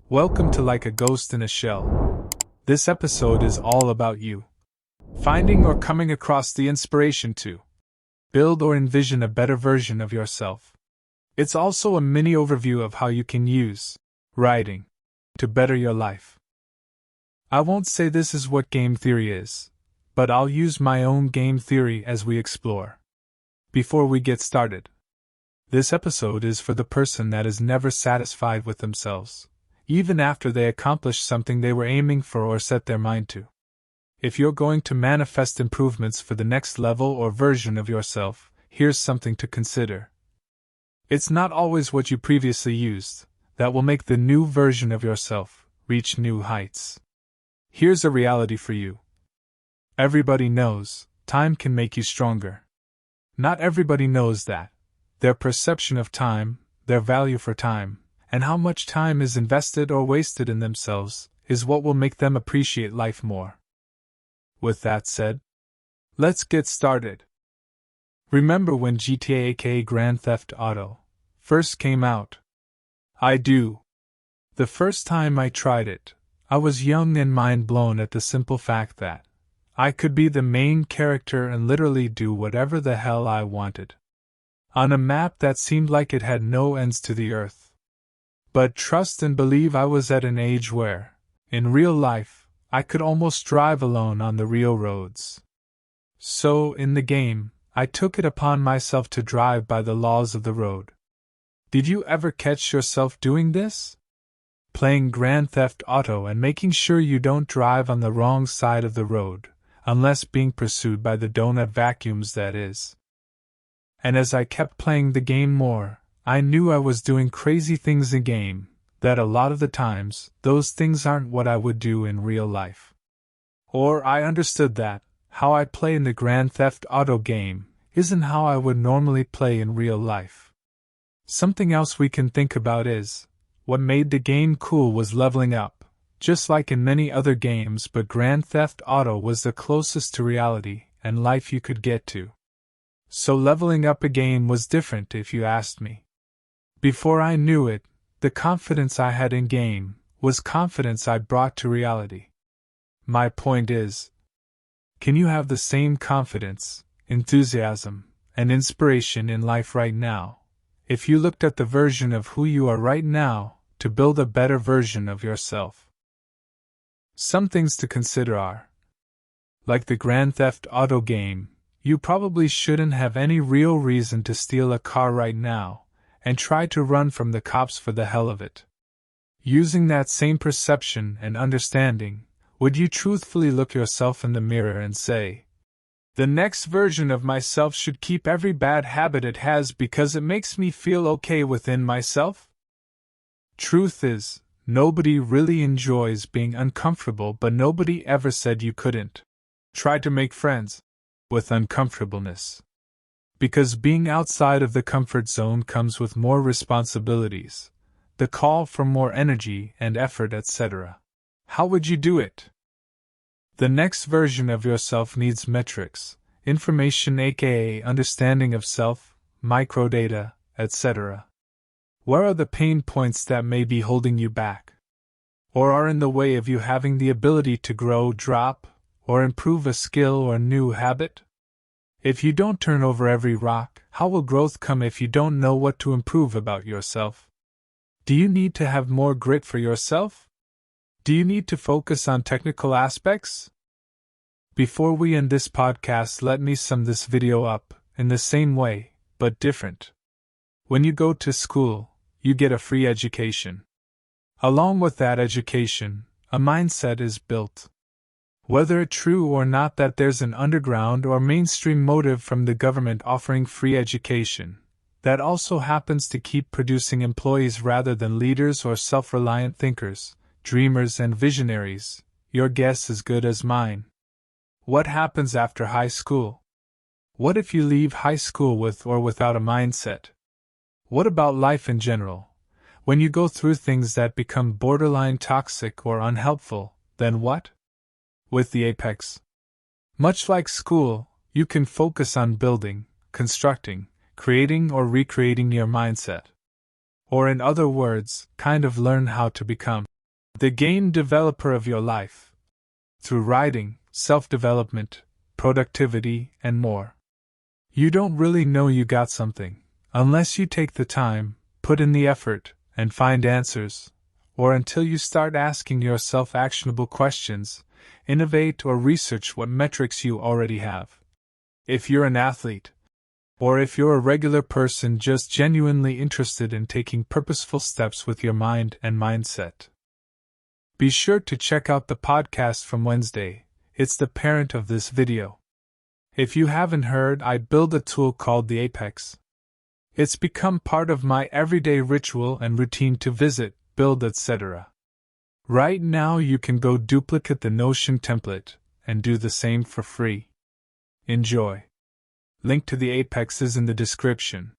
Welcome to Like a Ghost in a Shell. This episode is all about you. Finding or coming across the inspiration to build or envision a better version of yourself. It's also a mini overview of how you can use writing to better your life. I won't say this is what game theory is, but I'll use my own game theory as we explore. Before we get started, this episode is for the person that is never satisfied with themselves, even after they accomplish something they were aiming for or set their mind to. If you're going to manifest improvements for the next level or version of yourself, here's something to consider. It's not always what you previously used that will make the new version of yourself reach new heights. Here's a reality for you. Everybody knows time can make you stronger. Not everybody knows that. Their perception of time, their value for time, and how much time is invested or wasted in themselves is what will make them appreciate life more. With that said, let's get started. Remember when GTA aka Grand Theft Auto first came out? I do. The first time I tried it, I was young and mind blown at the simple fact that I could be the main character and literally do whatever the hell I wanted. On a map that seemed like it had no ends to the earth. But trust and believe I was at an age where, in real life, I could almost drive alone on the real roads. So, in the game, I took it upon myself to drive by the laws of the road. Did you ever catch yourself doing this? Playing Grand Theft Auto and making sure you don't drive on the wrong side of the road, unless being pursued by the donut vacuums, that is. And as I kept playing the game more, I knew I was doing crazy things in game, that a lot of the times, those things aren't what I would do in real life. Or I understood that, how I play in the Grand Theft Auto game, isn't how I would normally play in real life. Something else we can think about is, what made the game cool was leveling up, just like in many other games, but Grand Theft Auto was the closest to reality and life you could get to. So leveling up a game was different if you asked me. Before I knew it, the confidence I had in game was confidence I brought to reality. My point is, can you have the same confidence, enthusiasm, and inspiration in life right now, if you looked at the version of who you are right now to build a better version of yourself? Some things to consider are, like the Grand Theft Auto game, you probably shouldn't have any real reason to steal a car right now, and try to run from the cops for the hell of it. Using that same perception and understanding, would you truthfully look yourself in the mirror and say, the next version of myself should keep every bad habit it has because it makes me feel okay within myself? Truth is, nobody really enjoys being uncomfortable, but nobody ever said you couldn't try to make friends with uncomfortableness. Because being outside of the comfort zone comes with more responsibilities, the call for more energy and effort, etc. How would you do it? The next version of yourself needs metrics, information aka understanding of self, microdata, etc. Where are the pain points that may be holding you back? Or are in the way of you having the ability to grow, drop, or improve a skill or new habit? If you don't turn over every rock, how will growth come if you don't know what to improve about yourself? Do you need to have more grit for yourself? Do you need to focus on technical aspects? Before we end this podcast, let me sum this video up in the same way, but different. When you go to school, you get a free education. Along with that education, a mindset is built. Whether it's true or not that there's an underground or mainstream motive from the government offering free education, that also happens to keep producing employees rather than leaders or self-reliant thinkers, dreamers and visionaries, your guess is good as mine. What happens after high school? What if you leave high school with or without a mindset? What about life in general? When you go through things that become borderline toxic or unhelpful, then what? With the apex. Much like school, you can focus on building, constructing, creating or recreating your mindset. Or in other words, kind of learn how to become the game developer of your life. Through writing, self-development, productivity, and more. You don't really know you got something, unless you take the time, put in the effort, and find answers, or until you start asking yourself actionable questions, innovate or research what metrics you already have. If you're an athlete, or if you're a regular person just genuinely interested in taking purposeful steps with your mind and mindset. Be sure to check out the podcast from Wednesday, it's the parent of this video. If you haven't heard, I build a tool called the Apex. It's become part of my everyday ritual and routine to visit, build, etc. Right now you can go duplicate the Notion template and do the same for free. Enjoy. Link to the Apex is in the description.